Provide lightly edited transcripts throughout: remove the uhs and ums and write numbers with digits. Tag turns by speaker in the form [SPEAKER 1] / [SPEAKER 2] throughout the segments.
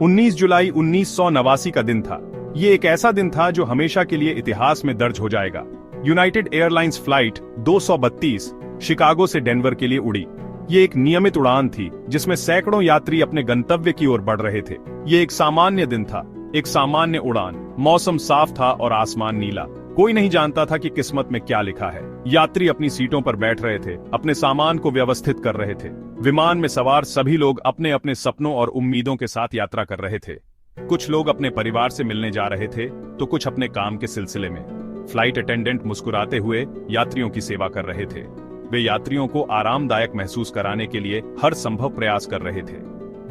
[SPEAKER 1] 19 जुलाई 1989 का दिन था। ये एक ऐसा दिन था जो हमेशा के लिए इतिहास में दर्ज हो जाएगा। यूनाइटेड एयरलाइंस फ्लाइट 232 शिकागो से डेनवर के लिए उड़ी। ये एक नियमित उड़ान थी जिसमें सैकड़ों यात्री अपने गंतव्य की ओर बढ़ रहे थे। ये एक सामान्य दिन था, एक सामान्य उड़ान। मौसम साफ था और आसमान नीला। कोई नहीं जानता था कि किस्मत में क्या लिखा है। यात्री अपनी सीटों पर बैठ रहे थे, अपने सामान को व्यवस्थित कर रहे थे। विमान में सवार सभी लोग अपने अपने सपनों और उम्मीदों के साथ यात्रा कर रहे थे। कुछ लोग अपने परिवार से मिलने जा रहे थे तो कुछ अपने काम के सिलसिले में। फ्लाइट अटेंडेंट मुस्कुराते हुए यात्रियों की सेवा कर रहे थे। वे यात्रियों को आरामदायक महसूस कराने के लिए हर संभव प्रयास कर रहे थे।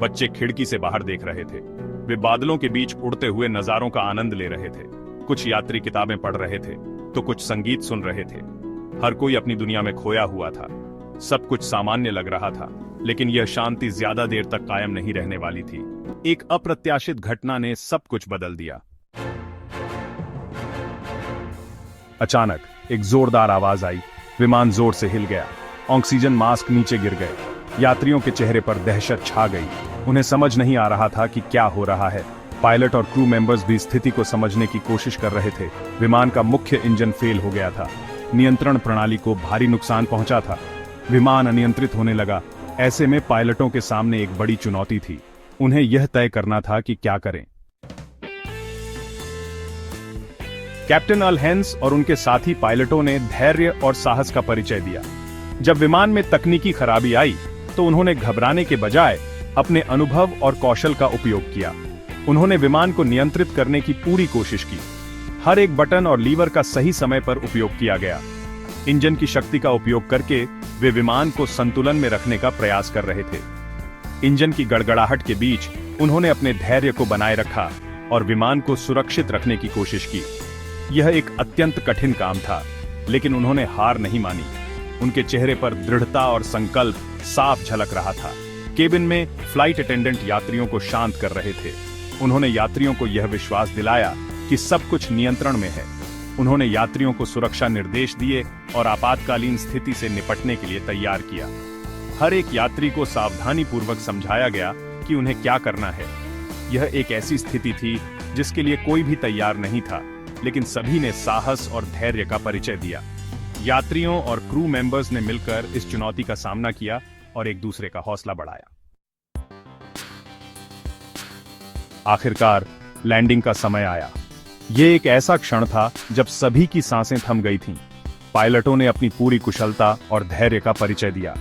[SPEAKER 1] बच्चे खिड़की से बाहर देख रहे थे। वे बादलों के बीच उड़ते हुए नजारों का आनंद ले रहे थे। कुछ यात्री किताबें पढ़ रहे थे तो कुछ संगीत सुन रहे थे। हर कोई अपनी दुनिया में खोया हुआ था। सब कुछ सामान्य लग रहा था, लेकिन यह शांति ज्यादा देर तक कायम नहीं रहने वाली थी। एक अप्रत्याशित घटना ने सब कुछ बदल दिया। अचानक एक जोरदार आवाज आई। विमान जोर से हिल गया। ऑक्सीजन मास्क नीचे गिर गए। यात्रियों के चेहरे पर दहशत छा गई। उन्हें समझ नहीं आ रहा था कि क्या हो रहा है। पायलट और क्रू मेंबर्स भी स्थिति को समझने की कोशिश कर रहे थे। विमान का मुख्य इंजन फेल हो गया था। नियंत्रण प्रणाली को भारी नुकसान पहुंचा था। विमान अनियंत्रित होने लगा। ऐसे में पायलटों के सामने एक बड़ी चुनौती थी। उन्हें यह तय करना था कि क्या करें। कैप्टन अल हेंस और उनके साथी पायलटों ने धैर्य और साहस का परिचय दिया। जब विमान में तकनीकी खराबी आई तो उन्होंने घबराने के बजाय अपने अनुभव और कौशल का उपयोग किया। उन्होंने विमान को नियंत्रित करने की पूरी कोशिश की। हर एक बटन और लीवर का सही समय पर उपयोग किया गया। इंजन की शक्ति का उपयोग करके वे विमान को संतुलन में रखने का प्रयास कर रहे थे। इंजन की गड़गड़ाहट के बीच उन्होंने अपने धैर्य को बनाए रखा और विमान को सुरक्षित रखने की कोशिश की। यह एक अत्यंत कठिन काम था, लेकिन उन्होंने हार नहीं मानी। उनके चेहरे पर दृढ़ता और संकल्प साफ झलक रहा था। केबिन में फ्लाइट अटेंडेंट यात्रियों को शांत कर रहे थे। उन्होंने यात्रियों को यह विश्वास दिलाया कि सब कुछ नियंत्रण में है। उन्होंने यात्रियों को सुरक्षा निर्देश दिए और आपातकालीन स्थिति से निपटने के लिए तैयार किया। हर एक यात्री को सावधानीपूर्वक समझाया गया कि उन्हें क्या करना है। यह एक ऐसी स्थिति थी जिसके लिए कोई भी तैयार नहीं था, लेकिन सभी ने साहस और धैर्य का परिचय दिया। यात्रियों और क्रू मेंबर्स ने मिलकर इस चुनौती का सामना किया और एक दूसरे का हौसला बढ़ाया। आखिरकार लैंडिंग का समय आया। यह एक ऐसा क्षण था जब सभी की सांसें थम गई थीं। पायलटों ने अपनी पूरी कुशलता और धैर्य का परिचय दिया।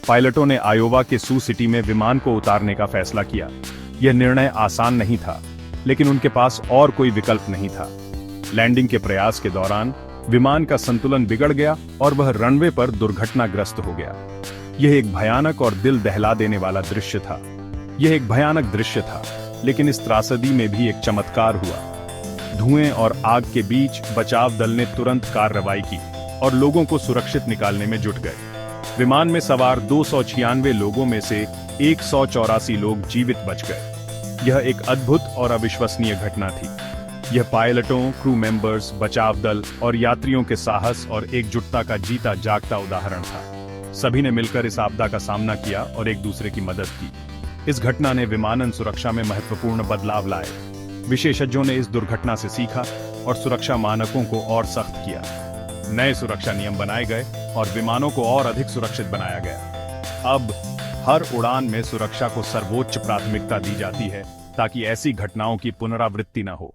[SPEAKER 1] पायलटों ने आयोवा के सू सिटी में विमान को उतारने का फैसला किया। यह निर्णय आसान नहीं था, लेकिन उनके पास और कोई विकल्प नहीं था। लैंडिंग के प्रयास के दौरान विमान का संतुलन बिगड़ गया और वह रनवे पर दुर्घटनाग्रस्त हो गया। यह एक भयानक और दिल दहला देने वाला दृश्य था। यह एक भयानक दृश्य था, लेकिन इस त्रासदी में भी एक चमत्कार हुआ। धुएं और आग के बीच बचाव दल ने तुरंत कार्रवाई की और लोगों को सुरक्षित निकालने में जुट गए। विमान में सवार 296 लोगों में से 184 लोग जीवित बच गए। यह एक अद्भुत और अविश्वसनीय घटना थी। यह पायलटों, क्रू मेंबर्स, बचाव दल और यात्रियों के साहस और एकजुटता का जीता जागता उदाहरण था। सभी ने मिलकर इस आपदा का सामना किया और एक दूसरे की मदद की। इस घटना ने विमानन सुरक्षा में महत्वपूर्ण बदलाव लाए। विशेषज्ञों ने इस दुर्घटना से सीखा और सुरक्षा मानकों को और सख्त किया। नए सुरक्षा नियम बनाए गए और विमानों को और अधिक सुरक्षित बनाया गया। अब हर उड़ान में सुरक्षा को सर्वोच्च प्राथमिकता दी जाती है ताकि ऐसी घटनाओं की पुनरावृत्ति न हो।